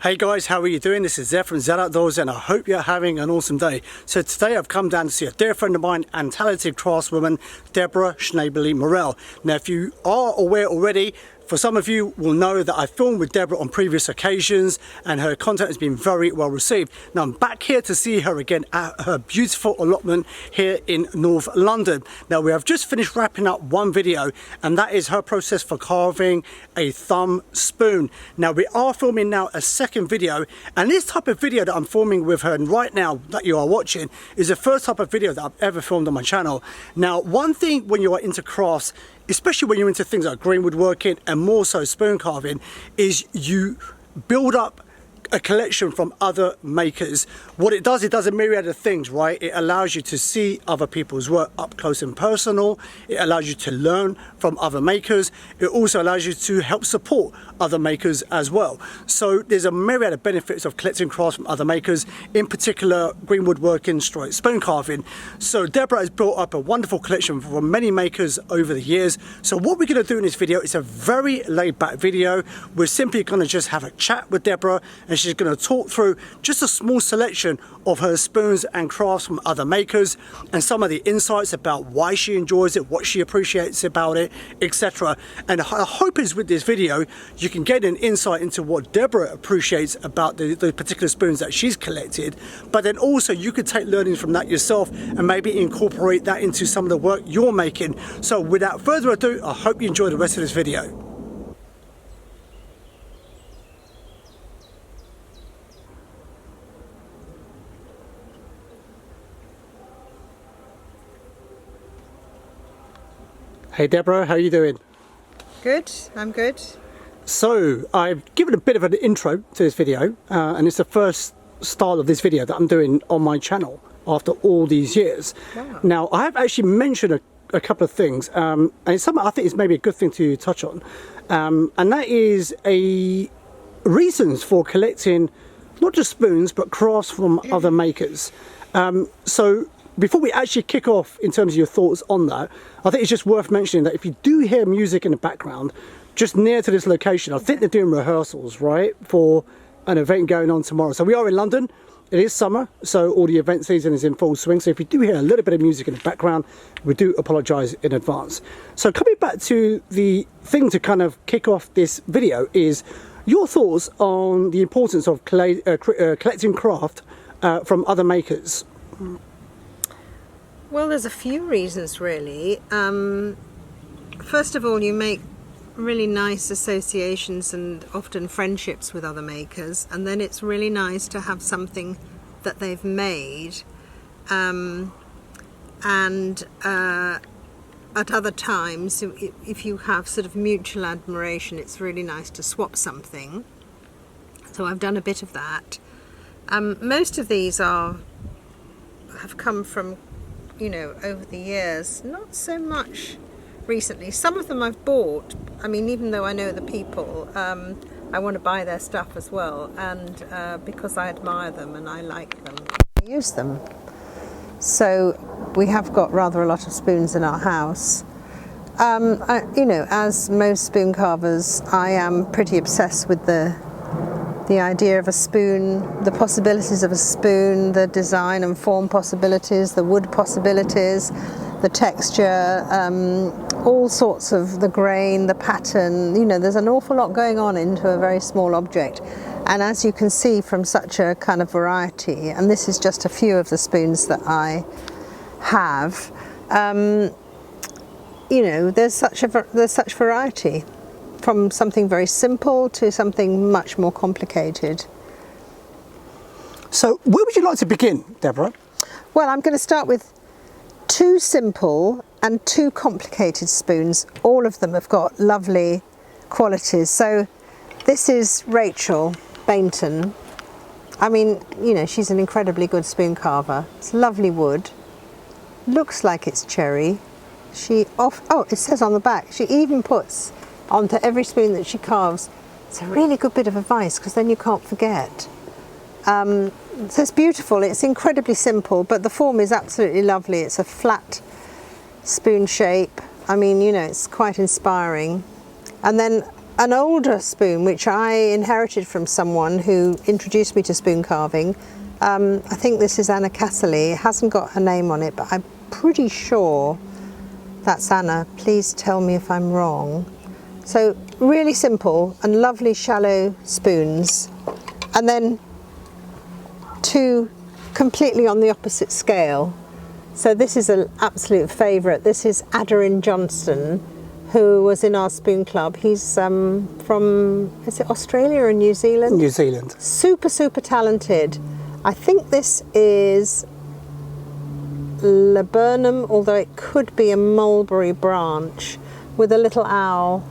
Hey guys, how are you doing? This is Zeph from Z Outdoors and I hope you're having an awesome day. So today I've come down to see a dear friend of mine and talented craftswoman, Deborah Schneebeli Morrell. Now if you are aware already, for some of you will know that I filmed with Deborah on previous occasions and her content has been very well received. Now I'm back here to see her again at her beautiful allotment here in North London. Now we have just finished wrapping up one video and that is her process for carving a thumb spoon. Now we are filming now a second video, and this type of video that I'm filming with her and right now that you are watching is the first type of video that I've ever filmed on my channel. Now one thing when you are into crafts, especially when you're into things like green woodworking and more so spoon carving, is you build up a collection from other makers. What it does a myriad of things, right? It allows you to see other people's work up close and personal. It allows you to learn from other makers. It also allows you to help support other makers as well. So there's a myriad of benefits of collecting crafts from other makers, in particular green woodworking, spoon carving. So Deborah has built up a wonderful collection from many makers over the years. So what we're going to do in this video is a very laid back video. We're simply going to just have a chat with Deborah and she's going to talk through just a small selection of her spoons and crafts from other makers and some of the insights about why she enjoys it, what she appreciates about it, etc. And I hope is with this video you can get an insight into what Deborah appreciates about the particular spoons that she's collected, but then also you could take learnings from that yourself and maybe incorporate that into some of the work you're making. So without further ado, I hope you enjoy the rest of this video. Hey Deborah, how are you doing? Good, I'm good. So I've given a bit of an intro to this video and it's the first style of this video that I'm doing on my channel after all these years. Wow. Now I have actually mentioned a couple of things and it's something I think is maybe a good thing to touch on, and that is reasons for collecting not just spoons but crafts from other makers. So before we actually kick off in terms of your thoughts on that, I think it's just worth mentioning that if you do hear music in the background just near to this location, I think they're doing rehearsals, right, for an event going on tomorrow. So we are in London, it is summer, so all the event season is in full swing. So if you do hear a little bit of music in the background, we do apologise in advance. So coming back to the thing to kind of kick off this video is your thoughts on the importance of collecting craft from other makers. Well, there's a few reasons really. First of all, you make really nice associations and often friendships with other makers, and then it's really nice to have something that they've made, and at other times if you have sort of mutual admiration, it's really nice to swap something. So I've done a bit of that. Most of these have come from, you know, over the years, not so much recently. Some of them I've bought. I mean, even though I know the people, I want to buy their stuff as well, and because I admire them and I like them, I use them. So we have got rather a lot of spoons in our house. You know, as most spoon carvers, I am pretty obsessed with the idea of a spoon, the possibilities of a spoon, the design and form possibilities, the wood possibilities, the texture, all sorts of the grain, the pattern. You know, there's an awful lot going on into a very small object. And as you can see from such a kind of variety, and this is just a few of the spoons that I have, you know, there's such variety. From something very simple to something much more complicated. So where would you like to begin, Deborah? Well, I'm going to start with two simple and two complicated spoons. All of them have got lovely qualities. So this is Rachel Bainton. I mean, you know, she's an incredibly good spoon carver. It's lovely wood. Looks like it's cherry. Oh, it says on the back, she even puts onto every spoon that she carves. It's a really good bit of advice because then you can't forget. So it's beautiful, it's incredibly simple, but the form is absolutely lovely. It's a flat spoon shape. I mean, you know, it's quite inspiring. And then an older spoon which I inherited from someone who introduced me to spoon carving. I think this is Anna Casserly. It hasn't got her name on it, but I'm pretty sure that's Anna. Please tell me if I'm wrong. So really simple and lovely shallow spoons, and then two completely on the opposite scale. So this is an absolute favourite. This is Adarin Johnston, who was in our spoon club. He's from, is it Australia or New Zealand? New Zealand. Super, super talented. I think this is laburnum, although it could be a mulberry branch with a little owl.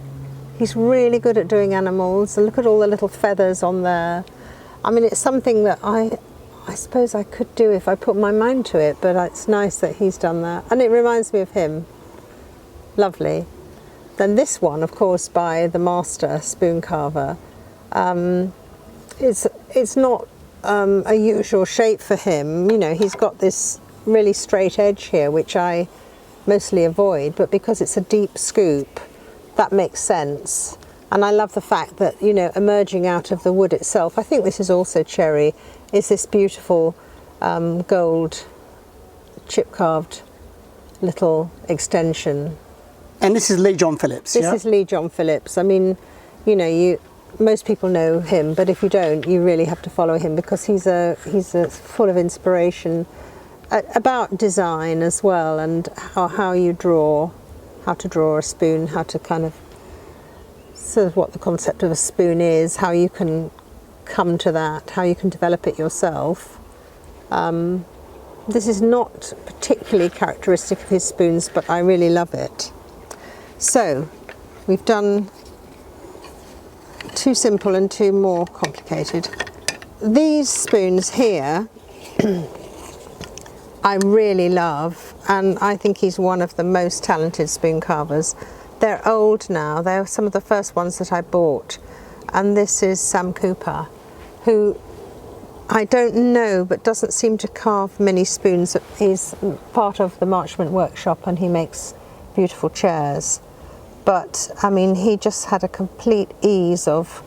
He's really good at doing animals, and look at all the little feathers on there. I mean, it's something that I suppose I could do if I put my mind to it, but it's nice that he's done that, and it reminds me of him. Lovely. Then this one, of course, by the master spoon carver. It's not a usual shape for him. You know, he's got this really straight edge here, which I mostly avoid, but because it's a deep scoop, that makes sense. And I love the fact that, you know, emerging out of the wood itself, I think this is also cherry, is this beautiful gold chip carved little extension. And this is Lee John Phillips. This is Lee John Phillips. I mean, you know, most people know him, but if you don't, you really have to follow him, because he's full of inspiration about design as well, and how you draw, how to draw a spoon, how to kind of sort of what the concept of a spoon is, how you can come to that, how you can develop it yourself. This is not particularly characteristic of his spoons, but I really love it. So we've done two simple and two more complicated. These spoons here I really love, and I think he's one of the most talented spoon carvers. They're old now, they're some of the first ones that I bought, and this is Sam Cooper, who I don't know but doesn't seem to carve many spoons. He's part of the Marchment workshop and he makes beautiful chairs, but I mean, he just had a complete ease of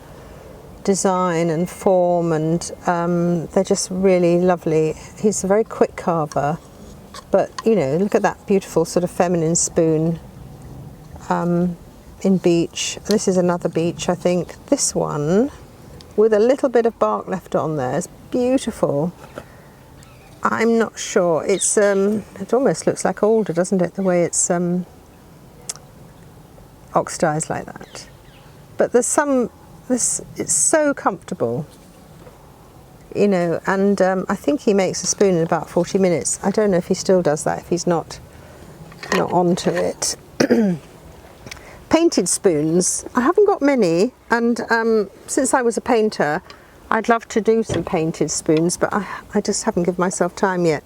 design and form, and they're just really lovely. He's a very quick carver, but you know, look at that beautiful sort of feminine spoon in beech. This is another beech, I think. This one with a little bit of bark left on there is beautiful. I'm not sure, it's it almost looks like alder, doesn't it, the way it's oxidized like that. But there's some, it's so comfortable, you know, and I think he makes a spoon in about 40 minutes. I don't know if he still does that, if he's not onto it. Painted spoons, I haven't got many, and since I was a painter, I'd love to do some painted spoons, but I just haven't given myself time yet.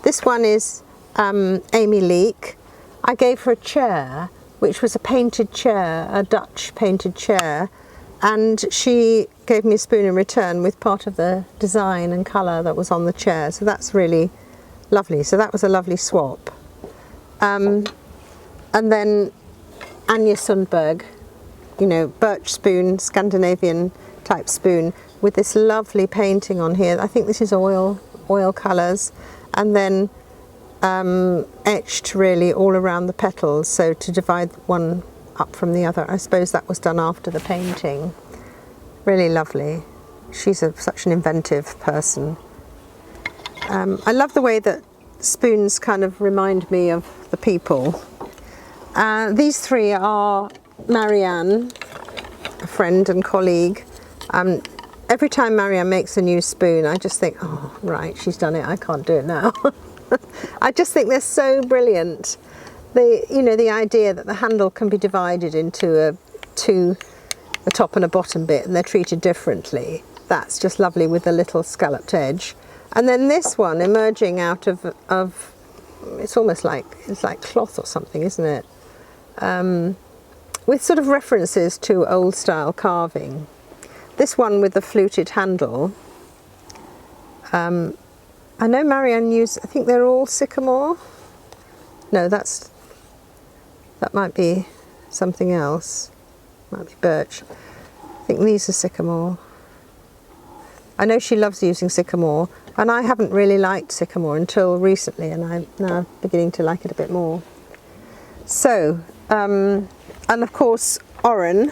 This one is Amy Leek. I gave her a chair, which was a painted chair, a Dutch painted chair, and she gave me a spoon in return with part of the design and colour that was on the chair, so that's really lovely. So that was a lovely swap. And then Anja Sundberg, you know, birch spoon, Scandinavian type spoon, with this lovely painting on here. I think this is oil colours, and then etched really all around the petals, so to divide one up from the other. I suppose that was done after the painting. Really lovely. She's such an inventive person. I love the way that spoons kind of remind me of the people. These three are Marianne, a friend and colleague. Every time Marianne makes a new spoon, I just think, oh, right, she's done it, I can't do it now. I just think they're so brilliant. The idea that the handle can be divided into a top and a bottom bit, and they're treated differently. That's just lovely with the little scalloped edge. And then this one emerging out of it's almost like, it's like cloth or something, isn't it? With sort of references to old style carving. This one with the fluted handle. I know Marianne used, I think they're all sycamore. No, that might be something else. might be birch. I think these are sycamore. I know she loves using sycamore, and I haven't really liked sycamore until recently, and I'm now beginning to like it a bit more. So, and of course, Oren,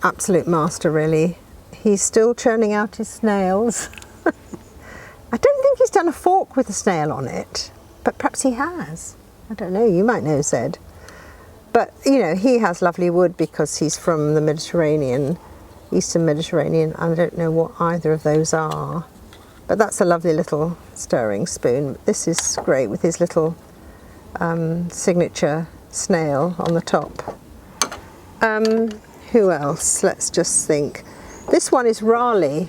absolute master really. He's still churning out his snails. I don't think he's done a fork with a snail on it, but perhaps he has. I don't know, you might know, Zed. But, you know, he has lovely wood because he's from the Mediterranean, Eastern Mediterranean. I don't know what either of those are. But that's a lovely little stirring spoon. This is great with his little signature snail on the top. Who else? Let's just think. This one is Raleigh,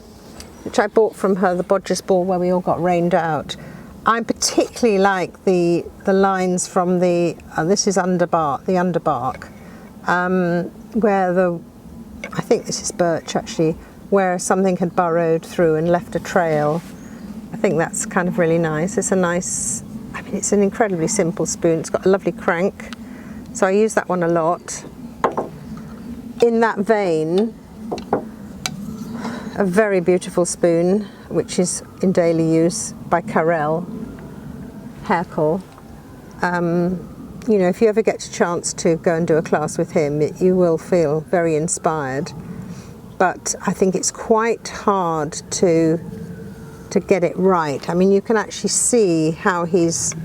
which I bought from her, the Bodger's Ball, where we all got rained out. I particularly like the lines from the, this is underbark, the underbark, where I think this is birch actually, where something had burrowed through and left a trail. I think that's kind of really nice. It's a nice, I mean, it's an incredibly simple spoon. It's got a lovely crank, so I use that one a lot. In that vein, a very beautiful spoon, which is in daily use, by Morrell, Haircall. You know, if you ever get a chance to go and do a class with him, you will feel very inspired. But I think it's quite hard to get it right. I mean, you can actually see how this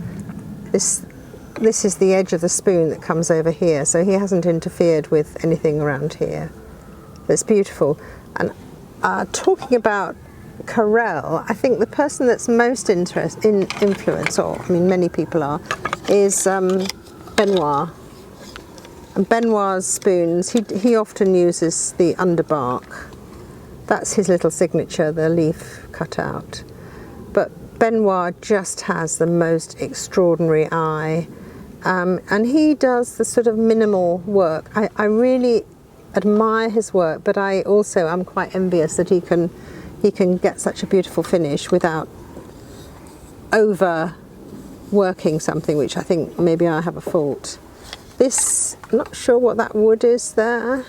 is the edge of the spoon that comes over here, so he hasn't interfered with anything around here. It's beautiful. And talking about Morrell, I think the person that's most influenced, or I mean many people are, is Benoit. And Benoit's spoons, he often uses the underbark. That's his little signature, the leaf cut out. But Benoit just has the most extraordinary eye. And he does the sort of minimal work. I really admire his work, but I also am quite envious that he can get such a beautiful finish without overworking something, which I think maybe I have a fault. This, I'm not sure what that wood is there.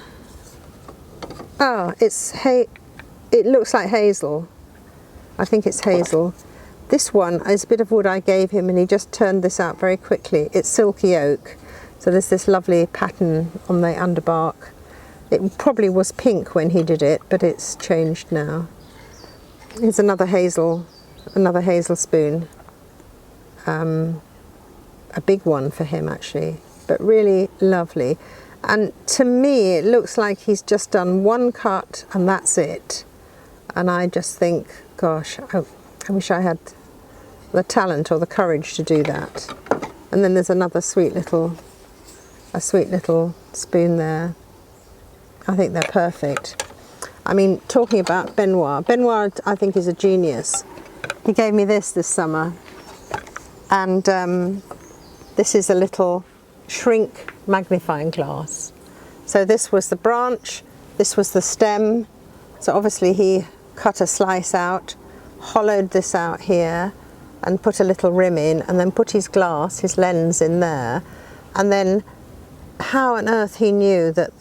Oh, it looks like hazel. I think it's hazel. This one is a bit of wood I gave him, and he just turned this out very quickly. It's silky oak, so there's this lovely pattern on the underbark. It probably was pink when he did it, but it's changed now. Here's another hazel spoon. A big one for him actually, but really lovely. And to me, it looks like he's just done one cut and that's it. And I just think, gosh, I wish I had the talent or the courage to do that. And then there's another sweet little spoon there. I think they're perfect. I mean, talking about Benoit I think is a genius. He gave me this summer, and this is a little shrink magnifying glass. So this was the branch, this was the stem. So obviously he cut a slice out, hollowed this out here, and put a little rim in, and then put his glass, his lens in there. And then how on earth he knew that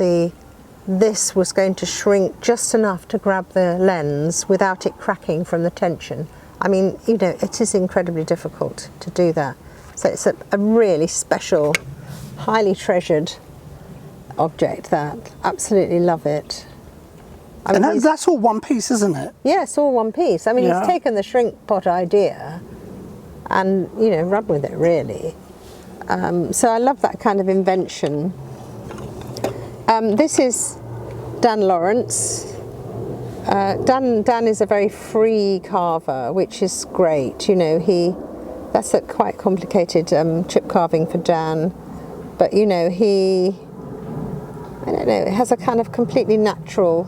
this was going to shrink just enough to grab the lens without it cracking from the tension. I mean, you know, it is incredibly difficult to do that. So it's a really special, highly treasured object that. Absolutely love it. I mean, and that's all one piece, isn't it? Yes, all one piece. I mean, yeah. He's taken the shrink pot idea and, you know, run with it really. So I love that kind of invention. This is Dan Lawrence. Dan is a very free carver, which is great. You know, that's a quite complicated chip carving for Dan, but you know, I don't know, it has a kind of completely natural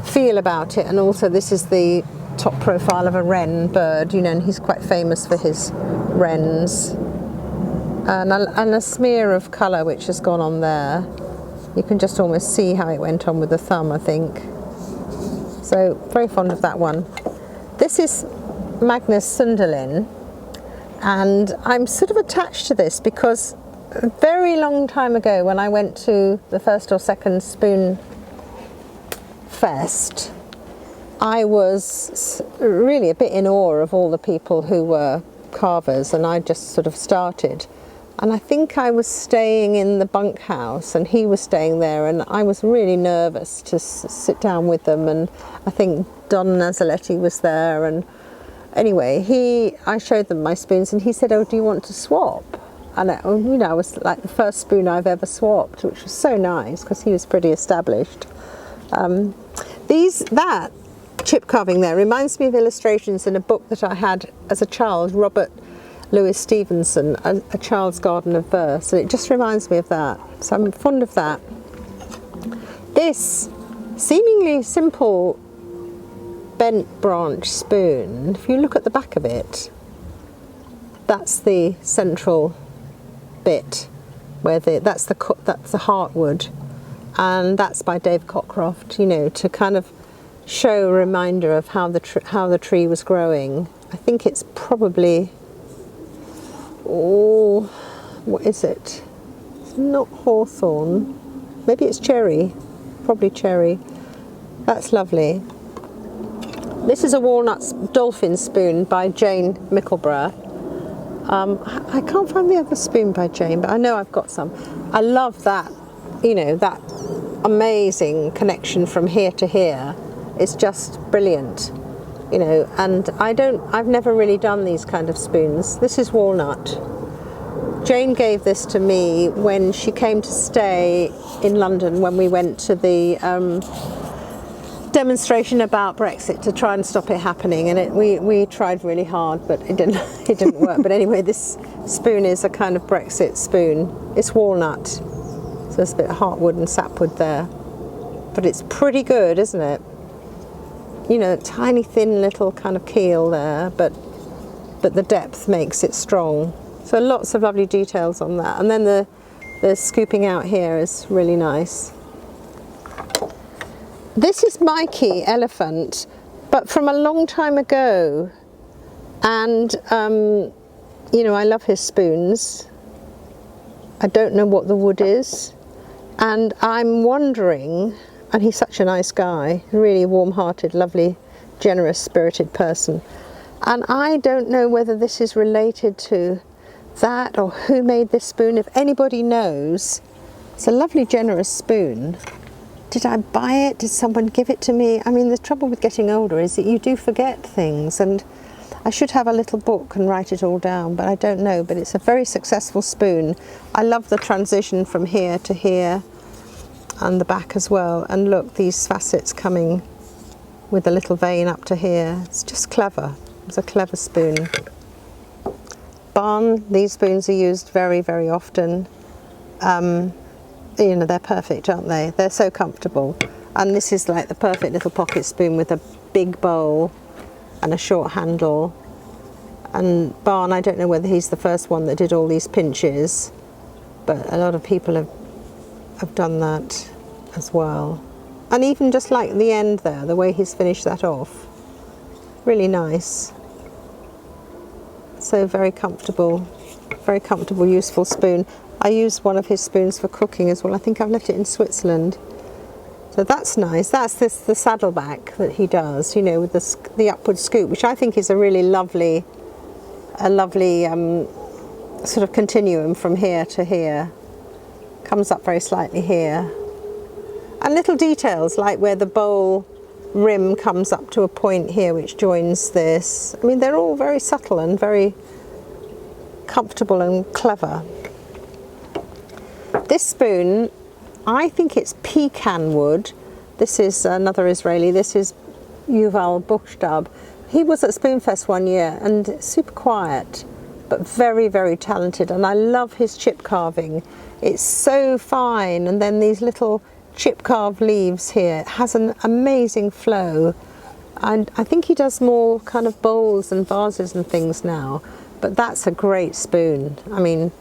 feel about it. And also this is the top profile of a wren bird, you know, and he's quite famous for his wrens. And a smear of colour which has gone on there. You can just almost see how it went on with the thumb, I think. So, very fond of that one. This is Magnus Sunderlin, and I'm sort of attached to this because a very long time ago when I went to the first or second Spoon Fest, I was really a bit in awe of all the people who were carvers, and I just sort of started. And I think I was staying in the bunkhouse and he was staying there, and I was really nervous to sit down with them, and I think Don Nazaletti was there, and anyway, I showed them my spoons and he said, "Oh, do you want to swap?" And it was like the first spoon I've ever swapped, which was so nice because he was pretty established. That chip carving there reminds me of illustrations in a book that I had as a child, Robert Louis Stevenson, A Child's Garden of Verse, and it just reminds me of that. So I'm fond of that. This seemingly simple bent branch spoon, if you look at the back of it, that's the central bit where that's the heartwood, and that's by Dave Cockcroft, to kind of show a reminder of how the tree was growing. I think it's probably, what is it? It's not hawthorn. Maybe it's cherry. Probably cherry. That's lovely. This is a walnut dolphin spoon by Jane Mickleborough. I can't find the other spoon by Jane, but I know I've got some. I love that, that amazing connection from here to here. It's just brilliant, and I've never really done these kind of spoons. This is walnut. Jane gave this to me when she came to stay in London when we went to the demonstration about Brexit to try and stop it happening, and we tried really hard, but it didn't work. But anyway, this spoon is a kind of Brexit spoon. It's walnut, so there's a bit of heartwood and sapwood there, but it's pretty good, isn't it? Tiny thin little kind of keel there, but the depth makes it strong. So lots of lovely details on that, and then the scooping out here is really nice. This is Mikey Elephant, but from a long time ago, and I love his spoons. I don't know what the wood is, and I'm wondering, and he's such a nice guy, really warm-hearted, lovely, generous spirited person, and I don't know whether this is related to that or who made this spoon. If anybody knows, it's a lovely generous spoon. Did I buy it? Did someone give it to me? I mean, the trouble with getting older is that you do forget things, and I should have a little book and write it all down, but I don't know. But it's a very successful spoon. I love the transition from here to here and the back as well. And look, these facets coming with a little vein up to here. It's just clever. It's a clever spoon. Barn, these spoons are used very, very often. They're perfect, aren't they? They're so comfortable. And this is like the perfect little pocket spoon with a big bowl and a short handle. And Barn, I don't know whether he's the first one that did all these pinches, but a lot of people have done that as well. And even just like the end there, the way he's finished that off, really nice. So very comfortable, useful spoon. I use one of his spoons for cooking as well. I think I've left it in Switzerland. So that's nice. That's the saddleback that he does, with the upward scoop, which I think is a really lovely sort of continuum from here to here. Comes up very slightly here. And little details like where the bowl rim comes up to a point here which joins this. I mean, they're all very subtle and very comfortable and clever. This spoon, I think it's pecan wood. This is another Israeli. This is Yuval Buchstab. He was at Spoonfest one year and super quiet, but very, very talented. And I love his chip carving. It's so fine. And then these little chip carved leaves here. It has an amazing flow. And I think he does more kind of bowls and vases and things now. But that's a great spoon. I mean,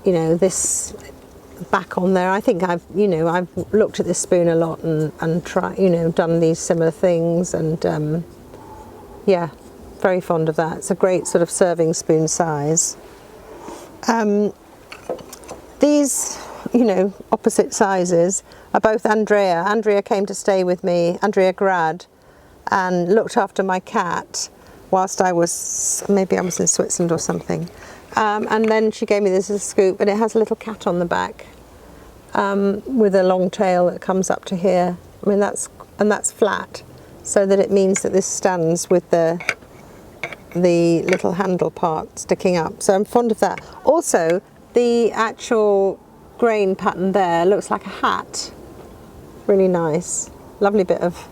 this back on there, I think I've looked at this spoon a lot and tried, done these similar things, and yeah, very fond of that. It's a great sort of serving spoon size. these, you know, opposite sizes are both Andrea. Andrea came to stay with me, Andrea Grad, and looked after my cat whilst I was, maybe I was in Switzerland or something. And then she gave me this as a scoop, and it has a little cat on the back with a long tail that comes up to here. I mean, that's flat, so that it means that this stands with the little handle part sticking up. So I'm fond of that. Also, the actual grain pattern there looks like a hat. Really nice. Lovely bit of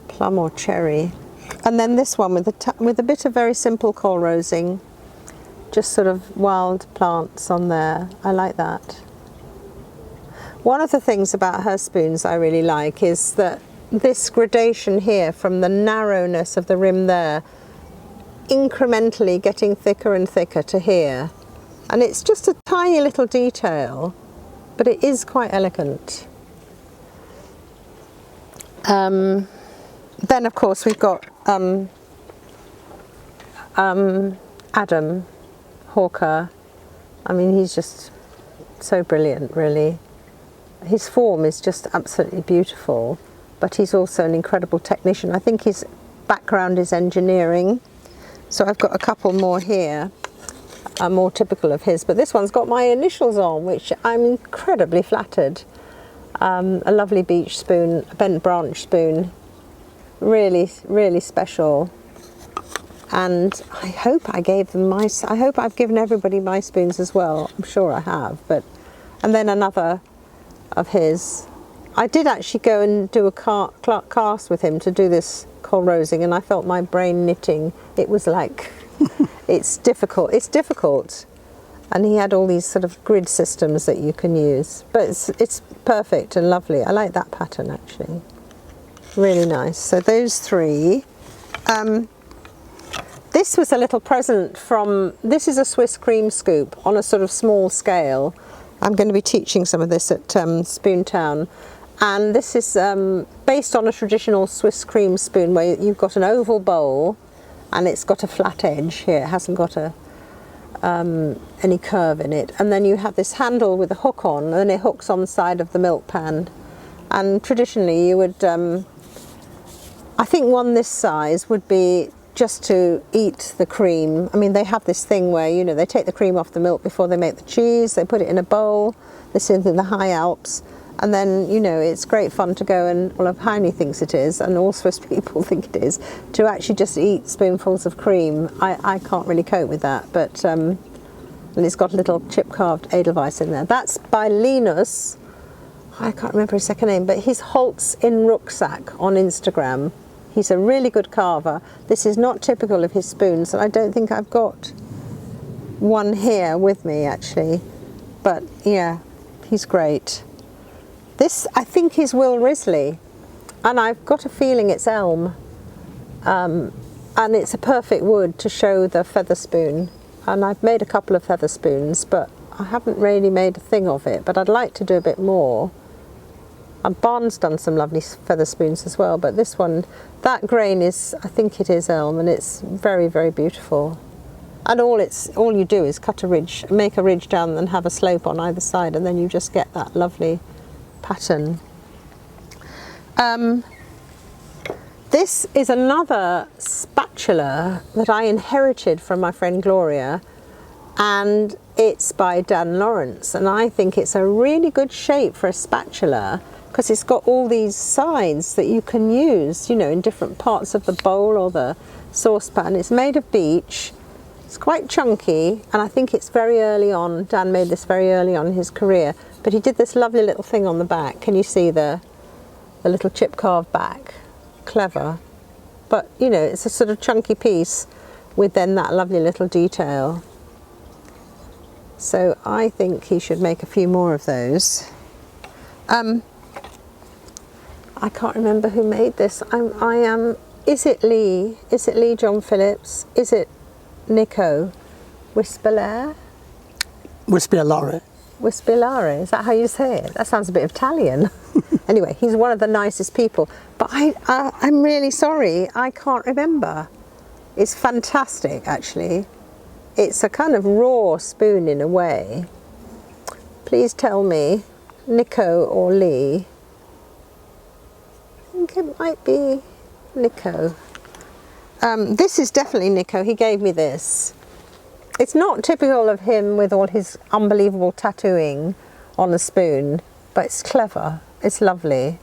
plum or cherry. And then this one with a bit of very simple coral rosing, just sort of wild plants on there. I like that. One of the things about her spoons I really like is that this gradation here from the narrowness of the rim there, incrementally getting thicker and thicker to here. And it's just a tiny little detail, but it is quite elegant. Then of course we've got Adam Hawker. I mean, he's just so brilliant, really. His form is just absolutely beautiful, but he's also an incredible technician. I think his background is engineering. So I've got a couple more here, more typical of his, but this one's got my initials on, which I'm incredibly flattered. A lovely beech spoon, a bent branch spoon, really, really special. And I hope I gave them I hope I've given everybody my spoons as well. I'm sure I have. And then another of his. I did actually go and do a cast with him to do this coral rosing, and I felt my brain knitting. It was like, it's difficult. And he had all these sort of grid systems that you can use. But it's perfect and lovely. I like that pattern actually. Really nice. So those three. This was a little present from, this is a Swiss cream scoop on a sort of small scale. I'm going to be teaching some of this at Spoontown. And this is based on a traditional Swiss cream spoon where you've got an oval bowl and it's got a flat edge here. It hasn't got any curve in it. And then you have this handle with a hook on, and it hooks on the side of the milk pan. And traditionally you would, I think one this size would be just to eat the cream. I mean, they have this thing where, you know, they take the cream off the milk before they make the cheese, they put it in a bowl. This is in the high Alps. And then, you know, it's great fun to go and, well, Heine thinks it is, and all Swiss people think it is, to actually just eat spoonfuls of cream. I can't really cope with that, but, and it's got a little chip-carved Edelweiss in there. That's by Linus, I can't remember his second name, but he's Holtz in Rucksack on Instagram. He's a really good carver. This is not typical of his spoons, and I don't think I've got one here with me, actually. But, yeah, he's great. This, I think, is Will Risley, and I've got a feeling it's elm. And it's a perfect wood to show the feather spoon. And I've made a couple of feather spoons, but I haven't really made a thing of it, but I'd like to do a bit more. And Barnes done some lovely feather spoons as well, but this one, that grain is, I think it is elm, and it's very, very beautiful. And all you do is cut a ridge, make a ridge down and have a slope on either side, and then you just get that lovely pattern. This is another spatula that I inherited from my friend Gloria, and it's by Dan Lawrence, and I think it's a really good shape for a spatula because it's got all these sides that you can use, you know, in different parts of the bowl or the saucepan. It's made of beech. It's quite chunky, and I think it's very early on. Dan made this very early on in his career, but he did this lovely little thing on the back. Can you see the little chip carved back? Clever. But, you know, it's a sort of chunky piece with then that lovely little detail. So I think he should make a few more of those. I can't remember who made this. Is it Lee? Is it Lee John Phillips? Is it Nico Wispelare? Wispelare. Wispelare, is that how you say it? That sounds a bit Italian. Anyway, he's one of the nicest people. But I'm really sorry, I can't remember. It's fantastic, actually. It's a kind of raw spoon in a way. Please tell me, Nico or Lee. I think it might be Nico. This is definitely Nico. He gave me this. It's not typical of him with all his unbelievable tattooing on a spoon, but it's clever. It's lovely.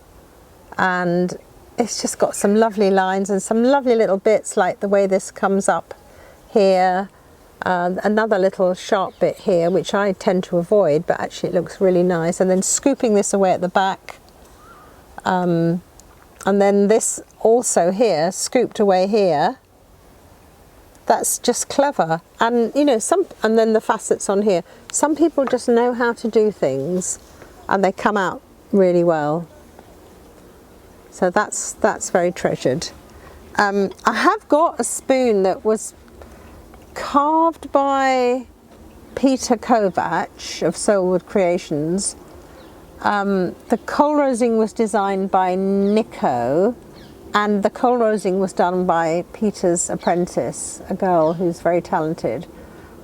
And it's just got some lovely lines and some lovely little bits, like the way this comes up here. Another little sharp bit here, which I tend to avoid, but actually it looks really nice. And then scooping this away at the back. And then this also here, scooped away here. That's just clever. And you know, and then the facets on here. Some people just know how to do things and they come out really well. So that's very treasured. I have got a spoon that was carved by Peter Kovac of Soulwood Creations. The coal rosing was designed by Nico, and the coal rosing was done by Peter's apprentice, a girl who's very talented.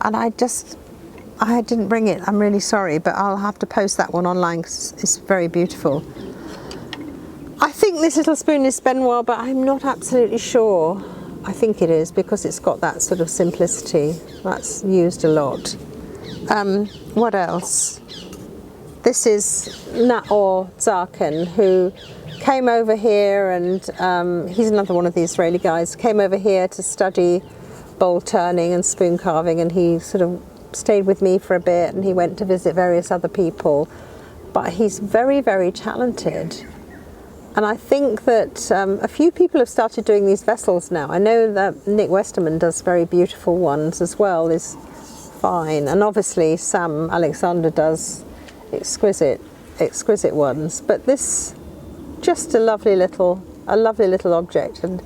And I didn't bring it, I'm really sorry, but I'll have to post that one online because it's very beautiful. I think this little spoon is Benoit, but I'm not absolutely sure. I think it is because it's got that sort of simplicity. That's used a lot. What else? This is Naor Zarkin, who came over here, and he's another one of the Israeli guys, came over here to study bowl turning and spoon carving, and he sort of stayed with me for a bit, and he went to visit various other people. But he's very, very talented. And I think that a few people have started doing these vessels now. I know that Nick Westerman does very beautiful ones as well, is fine. And obviously Sam Alexander does exquisite ones. But this, just a lovely little object. And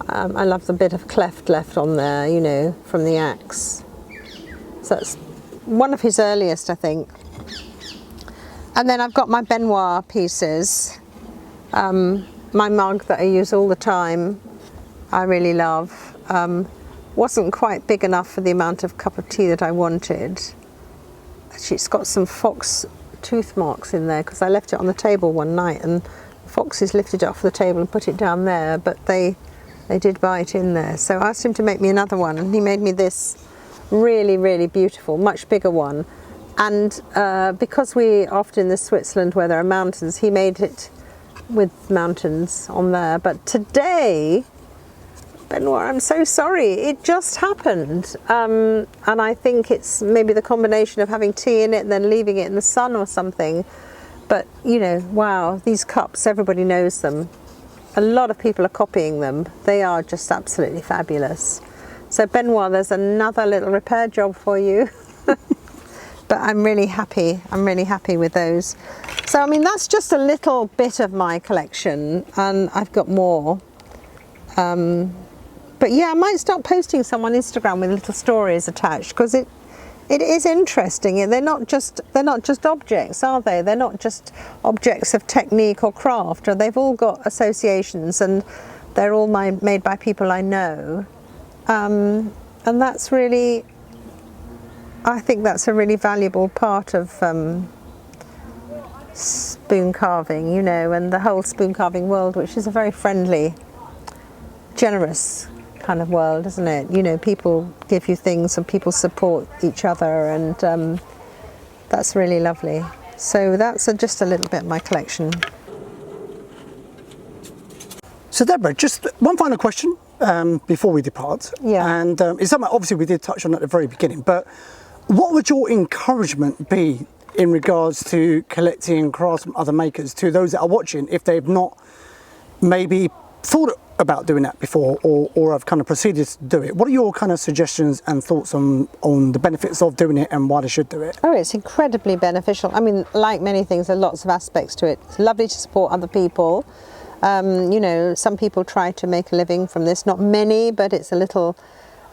I love the bit of cleft left on there, you know, from the axe. So that's one of his earliest, I think. And then I've got my Benoit pieces. My mug that I use all the time, I really love. Wasn't quite big enough for the amount of cup of tea that I wanted. Actually, it's got some fox tooth marks in there because I left it on the table one night and foxes lifted it off the table and put it down there, but they did bite in there. So I asked him to make me another one, and he made me this really, really beautiful, much bigger one. And because we often in the Switzerland where there are mountains, he made it with mountains on there. But today, Benoit, I'm so sorry, it just happened. And I think it's maybe the combination of having tea in it and then leaving it in the sun or something. But, you know, wow, these cups, everybody knows them. A lot of people are copying them. They are just absolutely fabulous. So Benoit, there's another little repair job for you. But I'm really happy with those. So I mean, that's just a little bit of my collection, and I've got more. But yeah, I might start posting some on Instagram with little stories attached, because it is interesting. They're not just objects, are they? They're not just objects of technique or craft, or they've all got associations, and they're all made by people I know. And that's really, I think that's a really valuable part of spoon carving, you know, and the whole spoon carving world, which is a very friendly, generous kind of world, isn't it? You know, people give you things and people support each other, and that's really lovely. So that's just a little bit of my collection. So Deborah, just one final question before we depart. Yeah. And it's something obviously we did touch on at the very beginning, but what would your encouragement be in regards to collecting crafts from other makers to those that are watching, if they've not maybe thought about doing that before, or have kind of proceeded to do it? What are your kind of suggestions and thoughts on the benefits of doing it and why they should do it? Oh, it's incredibly beneficial. I mean, like many things, there are lots of aspects to it. It's lovely to support other people. You know, some people try to make a living from this, not many, but it's a little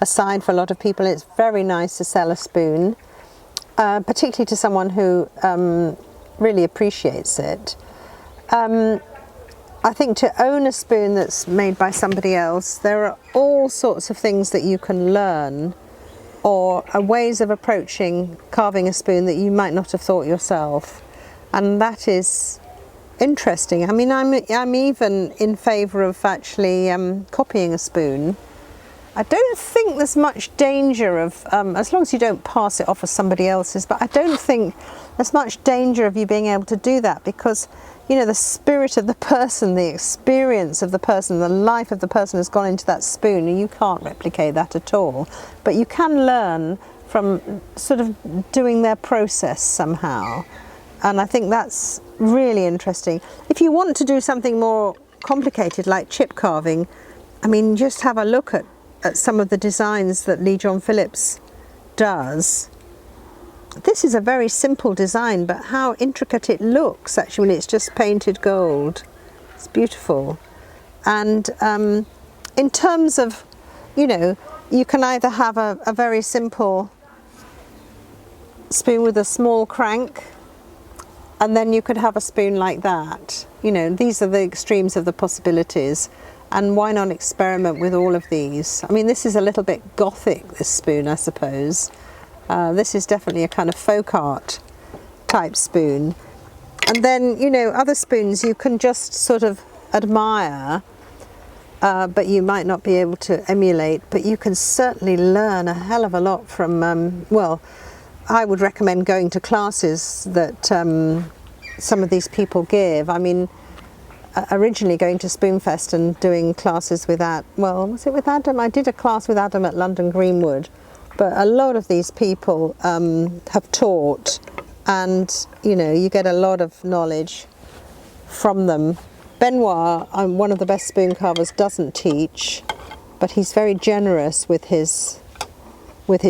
aside for a lot of people. It's very nice to sell a spoon, particularly to someone who really appreciates it. I think to own a spoon that's made by somebody else, there are all sorts of things that you can learn or ways of approaching carving a spoon that you might not have thought yourself, and that is interesting. I mean, I'm even in favour of actually copying a spoon. I don't think there's much danger of, as long as you don't pass it off as somebody else's, but I don't think there's much danger of you being able to do that, because, you know, the spirit of the person, the experience of the person, the life of the person has gone into that spoon, and you can't replicate that at all. But you can learn from sort of doing their process somehow. And I think that's really interesting. If you want to do something more complicated like chip carving, I mean, just have a look at some of the designs that Lee John Phillips does. This is a very simple design, but how intricate it looks actually when it's just painted gold. It's beautiful. And in terms of, you know, you can either have a very simple spoon with a small crank, and then you could have a spoon like that. You know, these are the extremes of the possibilities. And why not experiment with all of these? I mean, this is a little bit gothic, this spoon, I suppose. This is definitely a kind of folk art type spoon. And then, you know, other spoons you can just sort of admire, but you might not be able to emulate, but you can certainly learn a hell of a lot from, well, I would recommend going to classes that some of these people give. I mean, originally going to Spoonfest and doing classes with well, was it with Adam? I did a class with Adam at London Greenwood, but a lot of these people have taught, and you know, you get a lot of knowledge from them. Benoit, one of the best spoon carvers, doesn't teach, but he's very generous with his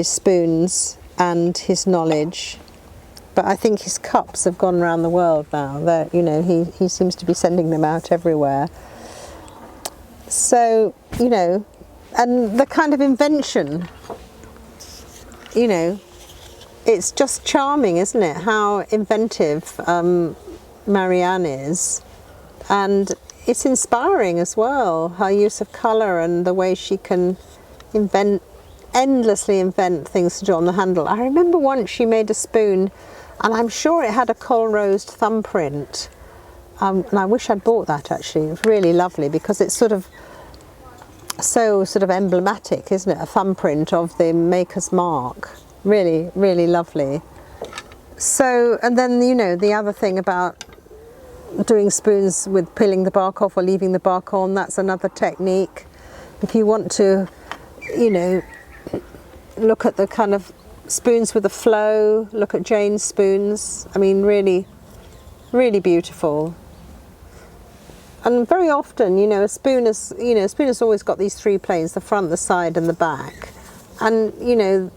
spoons and his knowledge. But I think his cups have gone around the world now. That, you know, he seems to be sending them out everywhere. So, you know, and the kind of invention, you know, it's just charming, isn't it? How inventive Marianne is, and it's inspiring as well. Her use of colour and the way she can endlessly invent things to do on the handle. I remember once she made a spoon, and I'm sure it had a coal-rosed thumbprint. And I wish I'd bought that actually. It was really lovely because it's sort of so sort of emblematic, isn't it? A thumbprint of the maker's mark. Really, really lovely. So, and then, you know, the other thing about doing spoons with peeling the bark off or leaving the bark on, that's another technique. If you want to, you know, look at the kind of spoons with a flow, look at Jane's spoons. I mean, really, really beautiful. And very often, you know, a spoon has always got these three planes: the front, the side, and the back. And you know,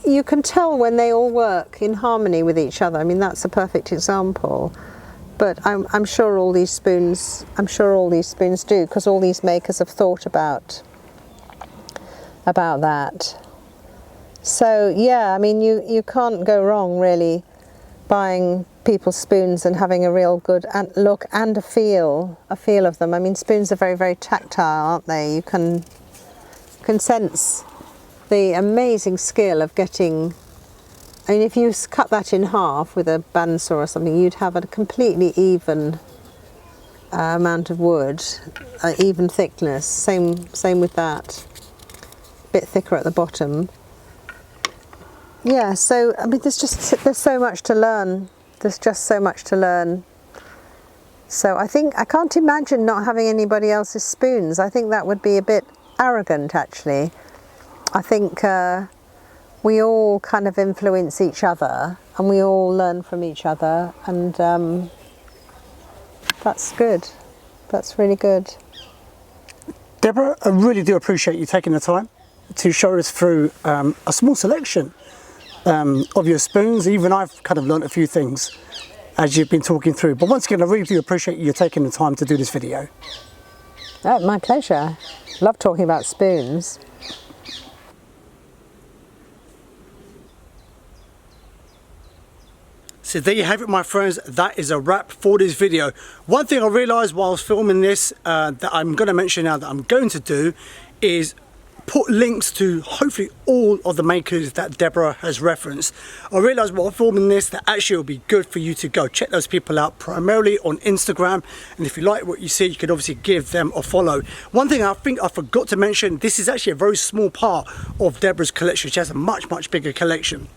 you can tell when they all work in harmony with each other. I mean, that's a perfect example. But I'm sure all these spoons do, because all these makers have thought about that. So yeah, I mean, you can't go wrong really buying people's spoons and having a real good look and a feel of them. I mean, spoons are very, very tactile, aren't they? You can sense the amazing skill of getting. I mean, if you cut that in half with a bandsaw or something, you'd have a completely even amount of wood, even thickness. Same with that. A bit thicker at the bottom. Yeah, so I mean, there's so much to learn. There's just so much to learn. So I can't imagine not having anybody else's spoons. I think that would be a bit arrogant, actually. I think we all kind of influence each other, and we all learn from each other, and that's good. That's really good. Deborah, I really do appreciate you taking the time to show us through a small selection of your spoons. Even I've kind of learnt a few things as you've been talking through. But once again, I really do appreciate you taking the time to do this video. Oh, my pleasure. Love talking about spoons. So there you have it, my friends. That is a wrap for this video. One thing I realised while I was filming this that I'm going to mention now that I'm going to do is put links to hopefully all of the makers that Deborah has referenced. I realised while filming this that actually it would be good for you to go check those people out, primarily on Instagram, and if you like what you see, you could obviously give them a follow. One thing I think I forgot to mention, this is actually a very small part of Deborah's collection. She has a much bigger collection,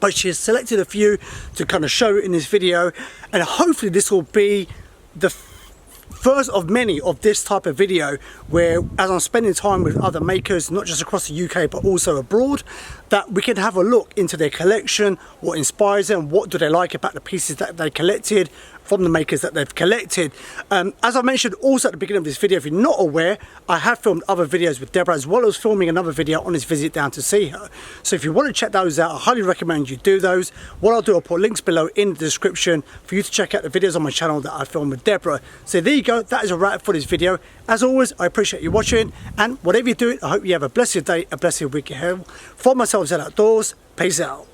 but she has selected a few to kind of show in this video, and hopefully this will be the first of many of this type of video where, as I'm spending time with other makers, not just across the UK but also abroad, that we can have a look into their collection, what inspires them, what do they like about the pieces that they collected from the makers that they've collected. As I mentioned also at the beginning of this video, if you're not aware, I have filmed other videos with Deborah, as well as filming another video on this visit down to see her. So if you want to check those out, I highly recommend you do those. What I'll do, I'll put links below in the description for you to check out the videos on my channel that I filmed with Deborah. So there you go, that is a wrap for this video. As always, I appreciate you watching, and whatever you're doing, I hope you have a blessed day, a blessed week ahead. For myself, Zed Outdoors, peace out.